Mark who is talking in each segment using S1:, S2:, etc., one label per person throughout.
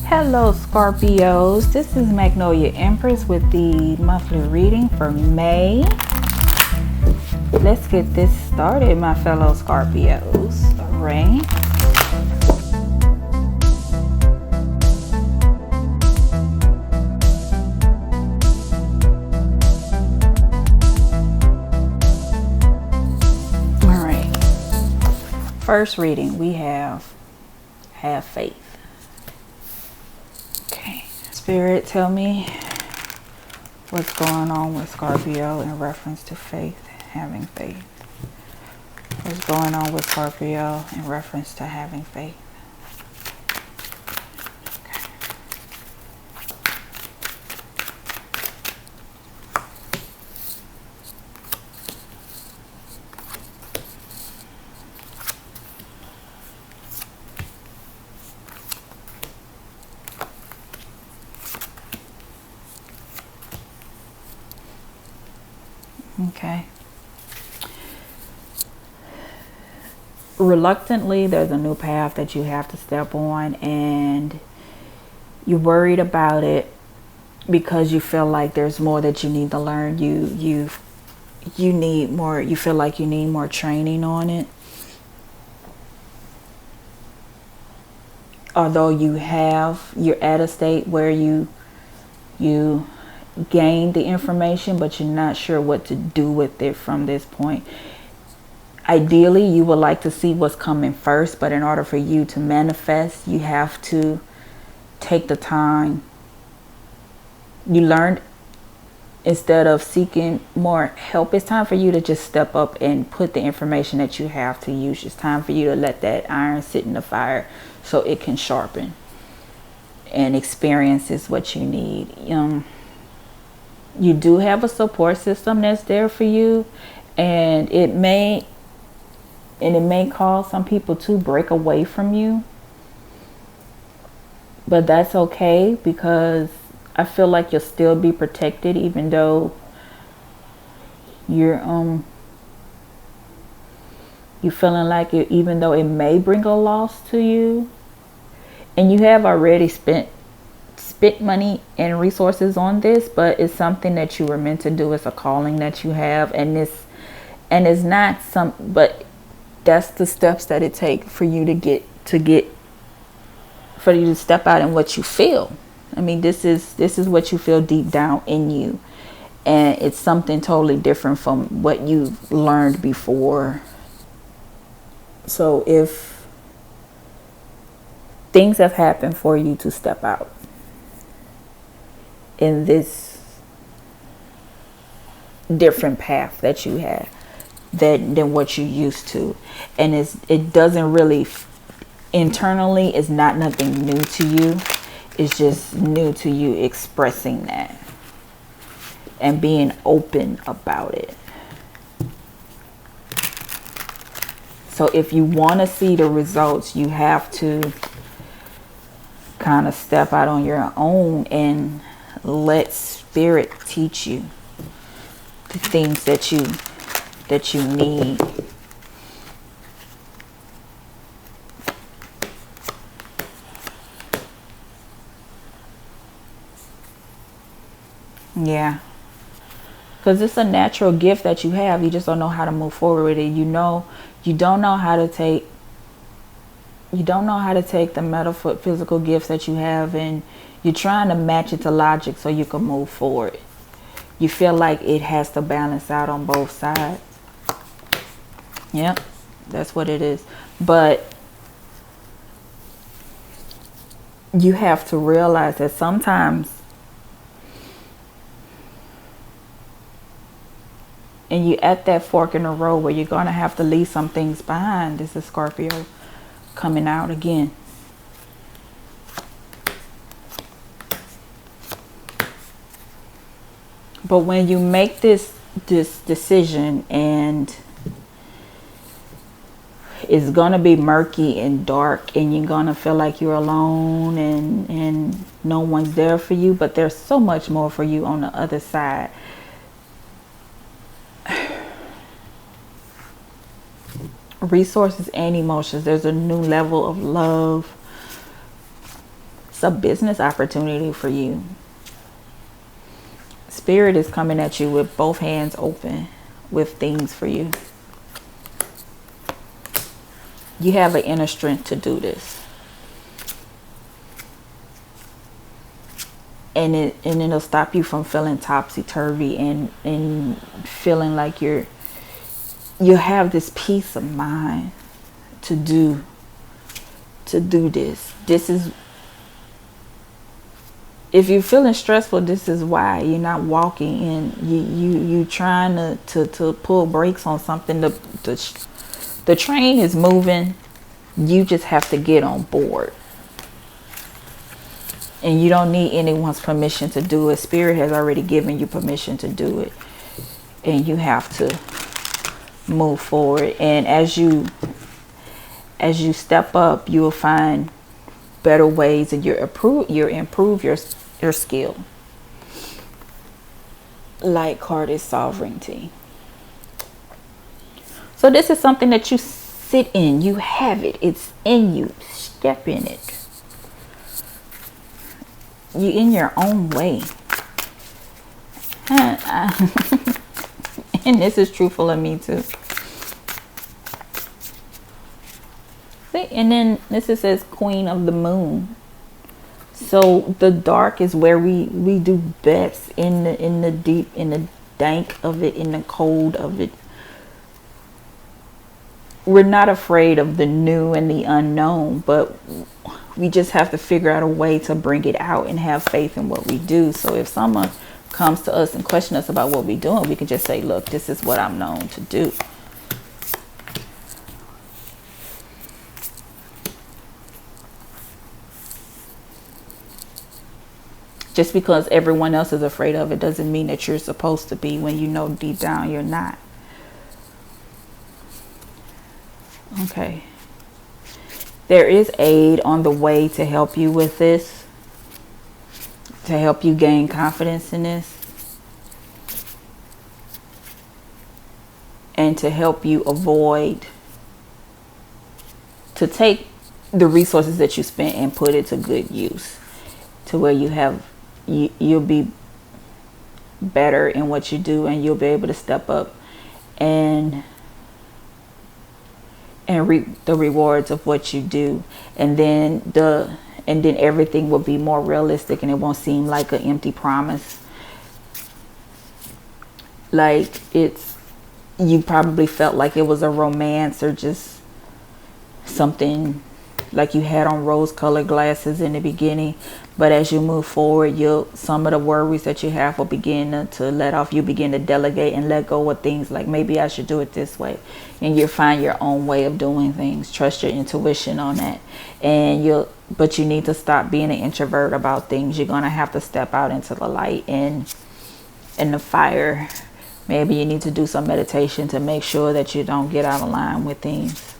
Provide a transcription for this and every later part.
S1: Hello Scorpios, this is Magnolia Empress with the monthly reading for May. Let's get this started, my fellow Scorpios. Alright. Alright. First reading, we have faith. Spirit, tell me what's going on with Scorpio in reference to faith, having faith. What's going on with Scorpio in reference to having faith? Okay. Reluctantly, there's a new path that you have to step on, and you're worried about it because you feel like there's more that you need to learn. You need more. You feel like you need more training on it. Although you're at a state where you gain the information, but you're not sure what to do with it from this point. Ideally, you would like to see what's coming first, but in order for you to manifest, you have to take the time. You learned, instead of seeking more help, it's time for you to just step up and put the information that you have to use. It's time for you to let that iron sit in the fire so it can sharpen. And experience is what you need. You do have a support system that's there for you, and it may cause some people to break away from you, but that's okay, because I feel like you'll still be protected, even though you're feeling like it, even though it may bring a loss to you, and you have already spent money and resources on this, but it's something that you were meant to do. It's a calling that you have, and it's not but that's the steps that it takes for you for you to step out in what you feel. I mean, this is what you feel deep down in you, and it's something totally different from what you've learned before. So if things have happened for you to step out in this different path that you have than what you used to, and it doesn't really, internally, it's not nothing new to you. It's just new to you expressing that and being open about it. So if you want to see the results, you have to kind of step out on your own and let spirit teach you the things that you need. Yeah, because it's a natural gift that you have. You just don't know how to move forward with it. You don't know how to take the metaphysical gifts that you have, and you're trying to match it to logic so you can move forward. You feel like it has to balance out on both sides. Yep, that's what it is. But you have to realize that sometimes, and you're at that fork in the road where you're going to have to leave some things behind. This is Scorpio coming out again. But when you make this decision, and it's going to be murky and dark, and you're going to feel like you're alone and no one's there for you, but there's so much more for you on the other side. Resources and emotions. There's a new level of love, It's a business opportunity for you. Spirit is coming at you with both hands open with things for you. You have an inner strength to do this. And it'll stop you from feeling topsy-turvy and feeling like you have this peace of mind to do this. This is, if you're feeling stressful, this is why you're not walking in. You trying to pull brakes on something. The train is moving. You just have to get on board. And you don't need anyone's permission to do it. Spirit has already given you permission to do it. And you have to move forward. And as you step up, you will find better ways, and you improve your skill. Light card is sovereignty. So this is something that you sit in. You have it. It's in you. Step in it. You in your own way. And this is truthful of me too. See, and then this is says Queen of the Moon. So the dark is where we do best, in the deep, in the dank of it, in the cold of it. We're not afraid of the new and the unknown, but we just have to figure out a way to bring it out and have faith in what we do. So if someone comes to us and question us about what we're doing, we can just say, look, this is what I'm known to do. Just because everyone else is afraid of it doesn't mean that you're supposed to be, when you know deep down you're not. Okay. There is aid on the way to help you with this, to help you gain confidence in this, and to help you avoid, to take the resources that you spent and put it to good use, to where you'll be better in what you do, and you'll be able to step up and reap the rewards of what you do. And then everything will be more realistic, and it won't seem like an empty promise. Like you probably felt like it was a romance, or just something like you had on rose-colored glasses in the beginning. But as you move forward, some of the worries that you have will begin to let off. You begin to delegate and let go of things like, maybe I should do it this way. And you'll find your own way of doing things. Trust your intuition on that. But you need to stop being an introvert about things. You're going to have to step out into the light and the fire. Maybe you need to do some meditation to make sure that you don't get out of line with things.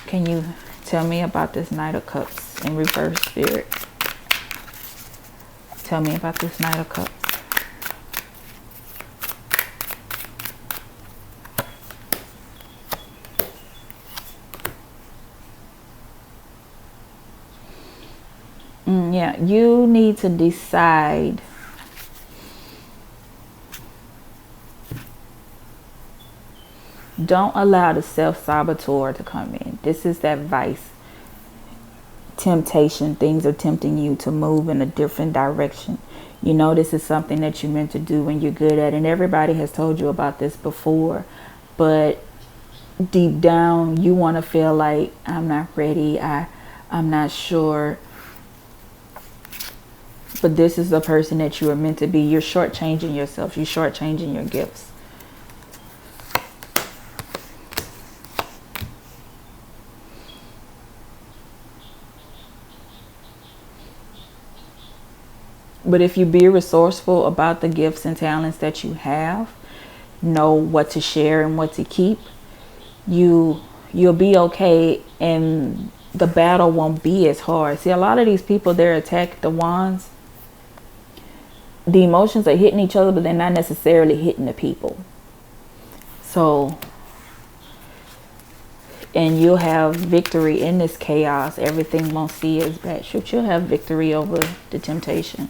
S1: Can you tell me about this Knight of Cups in reverse, Spirit? Tell me about this Knight of Cups. Yeah, you need to decide. Don't allow the self-saboteur to come in. This is that vice. Temptation. Things are tempting you to move in a different direction. You know this is something that you're meant to do and you're good at. And everybody has told you about this before. But deep down, you want to feel like, I'm not ready. I'm not sure. But this is the person that you are meant to be. You're shortchanging yourself. You're shortchanging your gifts. But if you be resourceful about the gifts and talents that you have, know what to share and what to keep, you'll be okay, and the battle won't be as hard. See, a lot of these people, they're attacked the wands. The emotions are hitting each other, but they're not necessarily hitting the people. So And you'll have victory in this chaos. Everything won't see as bad. Shoot, you'll have victory over the temptation.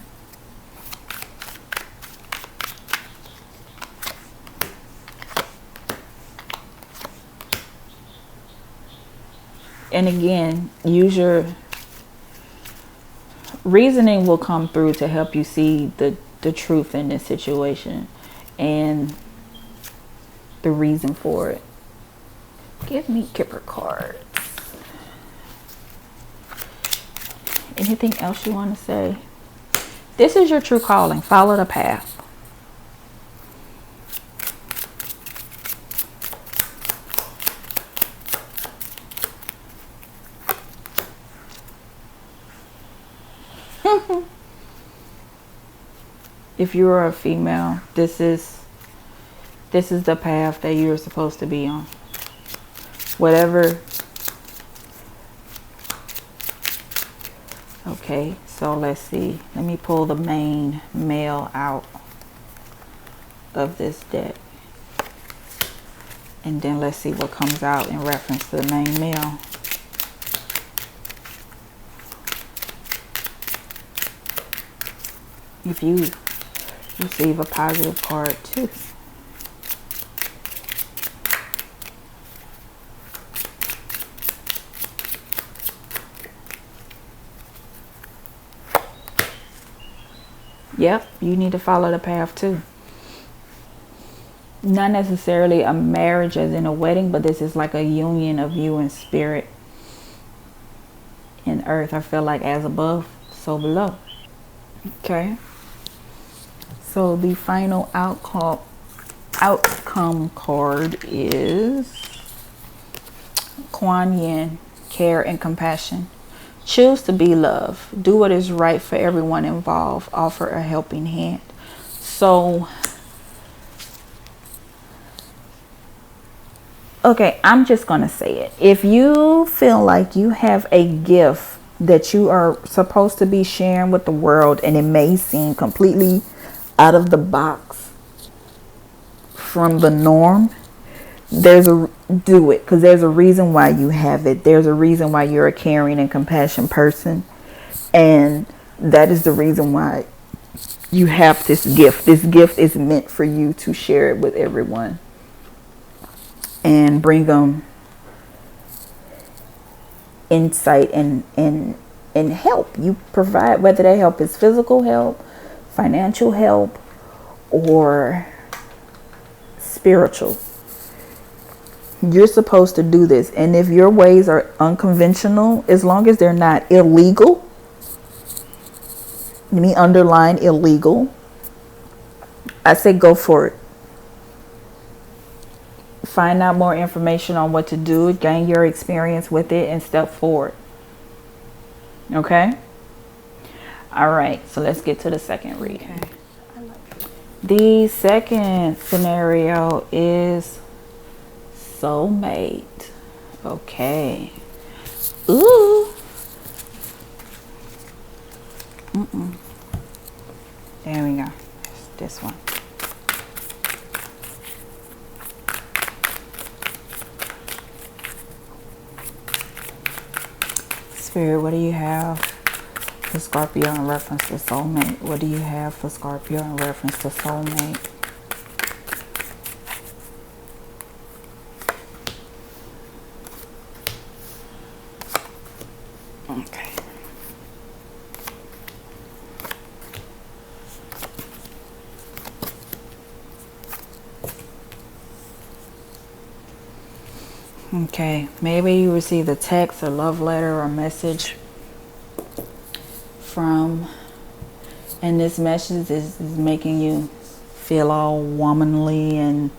S1: And again, use your reasoning will come through to help you see the truth in this situation and the reason for it. Give me Kipper cards. Anything else you want to say? This is your true calling. Follow the path. If you are a female, this is the path that you're supposed to be on. Whatever. Okay, so let's see. Let me pull the main male out of this deck. And then let's see what comes out in reference to the main male. If you receive a positive card too. Yep, you need to follow the path too. Not necessarily a marriage as in a wedding, but this is like a union of you and spirit and earth. I feel like as above, so below. Okay. So the final outcome card is Kuan Yin, care and compassion. Choose to be love. Do what is right for everyone involved. Offer a helping hand. So, okay, I'm just going to say it. If you feel like you have a gift that you are supposed to be sharing with the world and it may seem completely out of the box from the norm, do it, because there's a reason why you have it. There's a reason why you're a caring and compassionate person, and that is the reason why you have this gift. This gift is meant for you to share it with everyone and bring them insight and help. You provide, whether that help is physical help, financial help, or spiritual. You're supposed to do this. And if your ways are unconventional, as long as they're not illegal, let me underline illegal, I say go for it. Find out more information on what to do, gain your experience with it, and step forward. Okay? All right, so let's get to the second reading. Okay. The second scenario is soulmate. Okay. Ooh. There we go. This one. Spirit, what do you have for Scorpio in reference to soulmate? What do you have for Scorpio in reference to soulmate? Okay. Okay, maybe you received a text, a love letter, or message from, and this message is making you feel all womanly and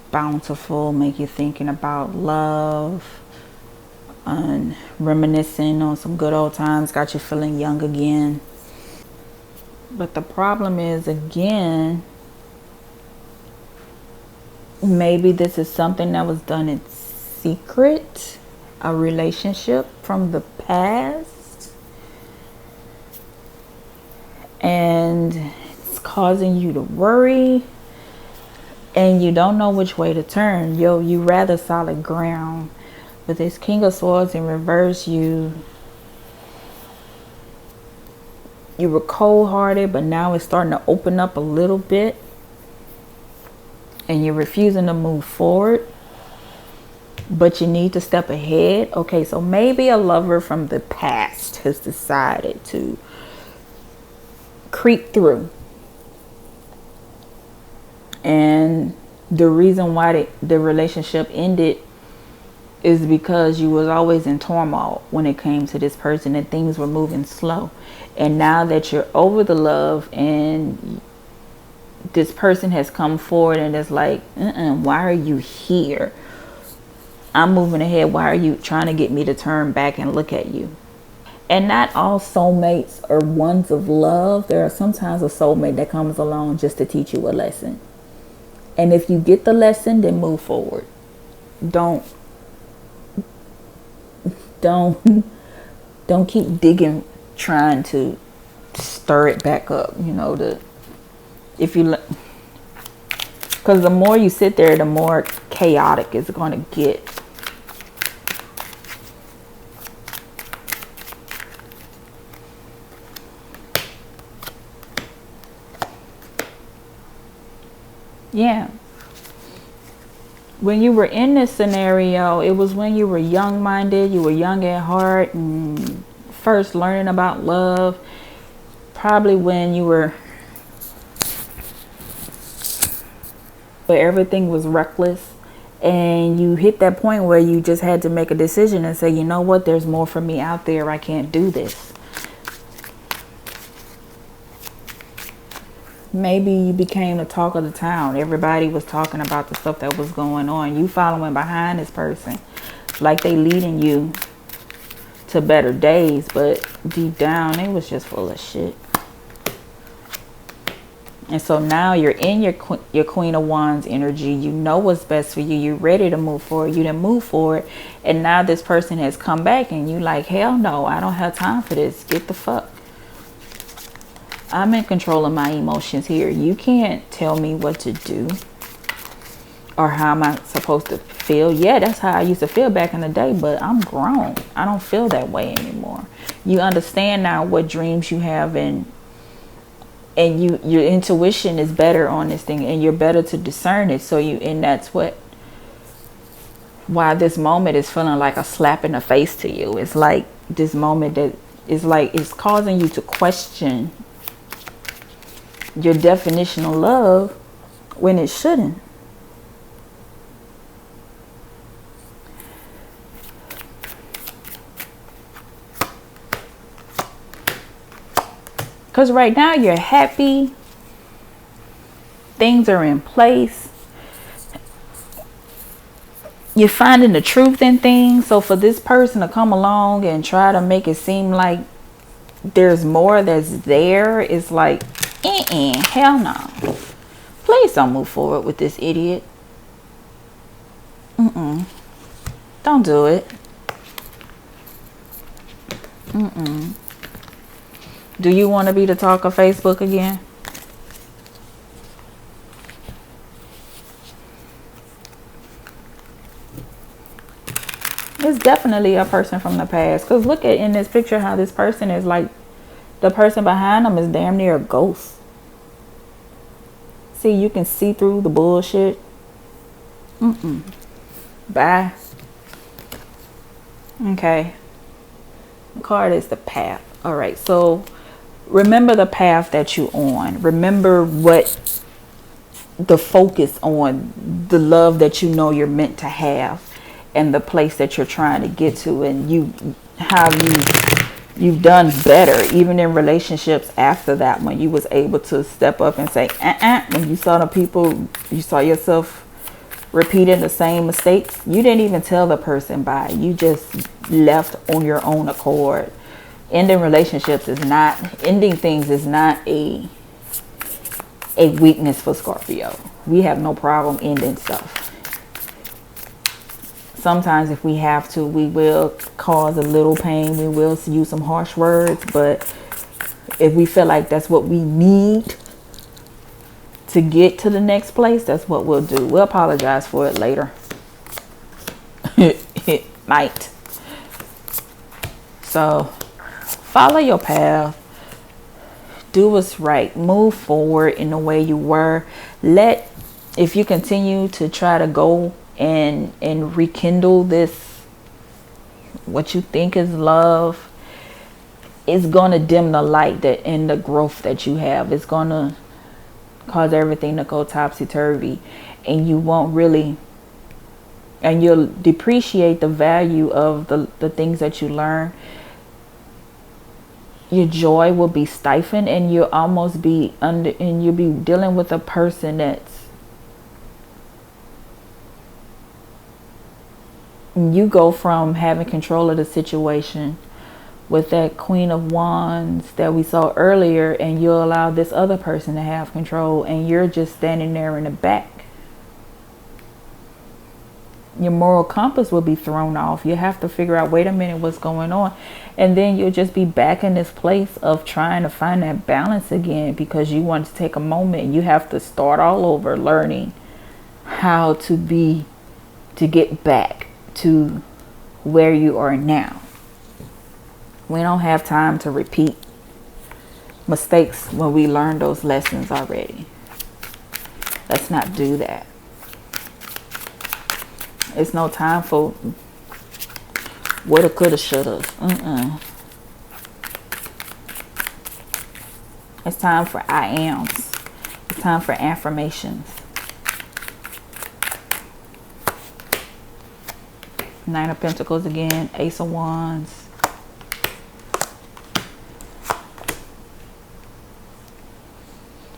S1: bountiful, make you thinking about love and reminiscing on some good old times, got you feeling young again. But the problem is, again, maybe this is something that was done in secret, a relationship from the past, and it's causing you to worry and you don't know which way to turn. You rather solid ground, With this King of Swords in reverse, you were cold-hearted, but now it's starting to open up a little bit. And you're refusing to move forward. But you need to step ahead. Okay, so maybe a lover from the past has decided to creep through. And the reason why the relationship ended is because you was always in turmoil when it came to this person and things were moving slow. And now that you're over the love and this person has come forward and is like, why are you here? I'm moving ahead. Why are you trying to get me to turn back and look at you? And not all soulmates are ones of love. There are sometimes a soulmate that comes along just to teach you a lesson. And if you get the lesson, then move forward. Don't keep digging, trying to stir it back up. Because the more you sit there, the more chaotic it's going to get. Yeah. When you were in this scenario, it was when you were young-minded, you were young at heart, and first learning about love. Probably when you were, where everything was reckless, and you hit that point where you just had to make a decision and say, you know what, there's more for me out there. I can't do this. Maybe you became the talk of the town. Everybody was talking about the stuff that was going on. You following behind this person like they leading you to better days, but deep down it was just full of shit. And so now you're in your Queen of Wands energy. You know what's best for you. You're ready to move forward. You didn't move forward, and now this person has come back and you like, hell no, I don't have time for this. Get the fuck. I'm in control of my emotions here. You can't tell me what to do or how am I supposed to feel. Yeah, that's how I used to feel back in the day, but I'm grown. I don't feel that way anymore. You understand now what dreams you have, and your intuition is better on this thing, and you're better to discern it. And that's why this moment is feeling like a slap in the face to you. It's like this moment that is like it's causing you to question your definition of love when it shouldn't. Because right now you're happy. Things are in place. You're finding the truth in things. So for this person to come along and try to make it seem like there's more that's there, it's like, hell no. Please don't move forward with this idiot. Don't do it. Do you want to be the talk of Facebook again? It's definitely a person from the past. Because look at in this picture how this person is like, the person behind them is damn near a ghost. See, you can see through the bullshit. Bye. Okay. The card is the path. All right. So remember the path that you're on. Remember what the focus on, the love that you know you're meant to have, and the place that you're trying to get to, and you've done better even in relationships after that, when you was able to step up and say when you saw the people, you saw yourself repeating the same mistakes. You didn't even tell the person bye. You just left on your own accord. Ending things is not a weakness for Scorpio. We have no problem ending stuff. Sometimes if we have to, we will cause a little pain. We will use some harsh words. But if we feel like that's what we need to get to the next place, that's what we'll do. We'll apologize for it later. might. So follow your path. Do what's right. Move forward in the way you were. If you continue to try to go and rekindle this, what you think is love, it's going to dim the light that in the growth that you have. It's going to cause everything to go topsy-turvy, and you won't really, and you'll depreciate the value of the things that you learn. Your joy will be stifled, and you'll almost be and you'll be dealing with a person that's, you go from having control of the situation with that Queen of Wands that we saw earlier, and you allow this other person to have control, and you're just standing there in the back. Your moral compass will be thrown off. You have to figure out, wait a minute, what's going on? And then you'll just be back in this place of trying to find that balance again, because you want to take a moment. You have to start all over, learning how to get back to where you are now. We don't have time to repeat mistakes when we learned those lessons already. Let's not do that. It's no time for woulda, coulda, shoulda. It's time for I ams. It's time for affirmations. Nine of Pentacles again. Ace of Wands.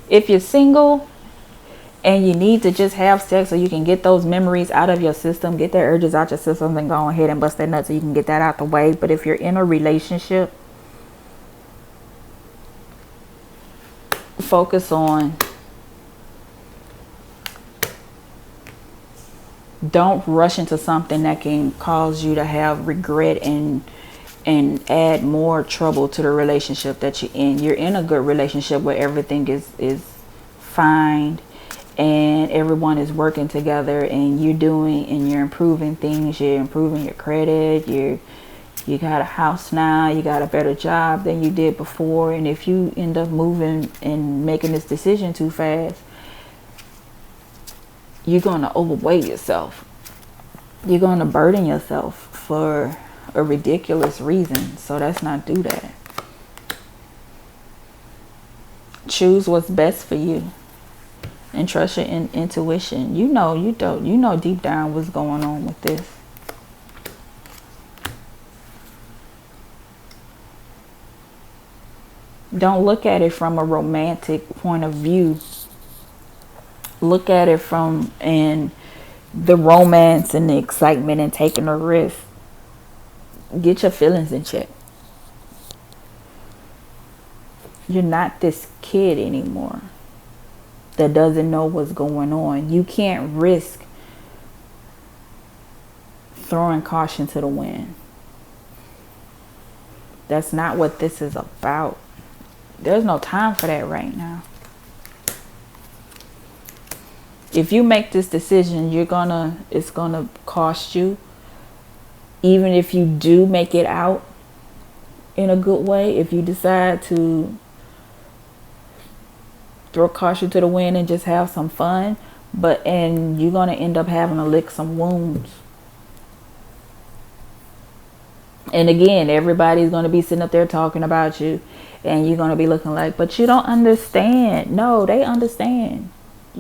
S1: If you're single and you need to just have sex so you can get those memories out of your system, get the urges out your system, then go ahead and bust that nut so you can get that out the way. But if you're in a relationship, focus on, don't rush into something that can cause you to have regret and add more trouble to the relationship that you're in. You're in a good relationship where everything is fine and everyone is working together, and you're improving things. You're improving your credit. You got a house now. You got a better job than you did before. And if you end up moving and making this decision too fast, you're going to overweight yourself. You're going to burden yourself for a ridiculous reason. So let's not do that. Choose what's best for you and trust your intuition. You know deep down what's going on with this. Don't look at it from a romantic point of view. Look at it from the romance and the excitement and taking a risk. Get your feelings in check. You're not this kid anymore that doesn't know what's going on. You can't risk throwing caution to the wind. That's not what this is about. There's no time for that right now. If you make this decision, it's gonna cost you. Even if you do make it out in a good way, if you decide to throw caution to the wind and just have some fun, and you're gonna end up having to lick some wounds. And again, everybody's gonna be sitting up there talking about you, and you're gonna be looking like, but you don't understand. No, they understand.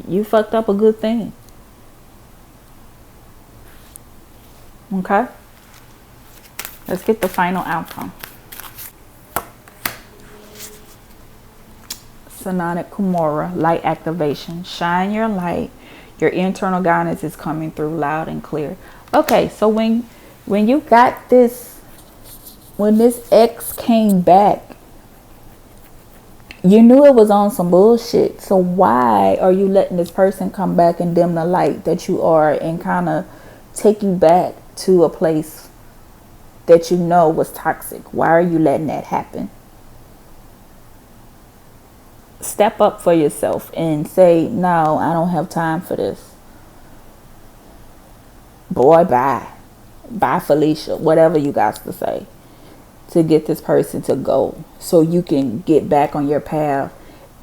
S1: You fucked up a good thing. Okay? Let's get the final outcome. Sonata Kumara, light activation. Shine your light. Your internal guidance is coming through loud and clear. Okay, so when you got this, when this ex came back, you knew it was on some bullshit. So why are you letting this person come back and dim the light that you are and kind of take you back to a place that you know was toxic? Why are you letting that happen? Step up for yourself and say, no, I don't have time for this. Boy, bye. Bye, Felicia. Whatever you got to say to get this person to go, so you can get back on your path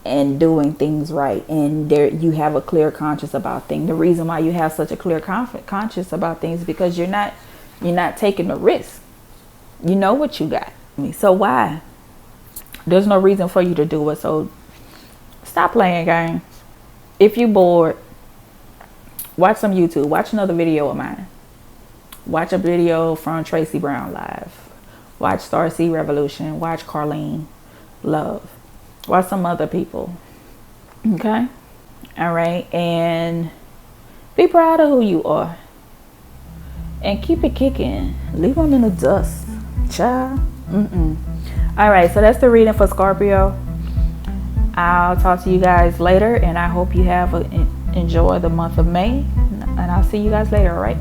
S1: and doing things right. And there, you have a clear conscience about things. The reason why you have such a clear conscience about things is because you're not taking the risk. You know what you got. So why? There's no reason for you to do it. So stop playing games. If you're bored, watch some YouTube. Watch another video of mine. Watch a video from Tracy Brown Live. Watch Starseed Revolution. Watch Carlene Love. Watch some other people. Okay? All right? And be proud of who you are. And keep it kicking. Leave them in the dust. Child. All right, so that's the reading for Scorpio. I'll talk to you guys later, and I hope you have enjoy the month of May, and I'll see you guys later. All right.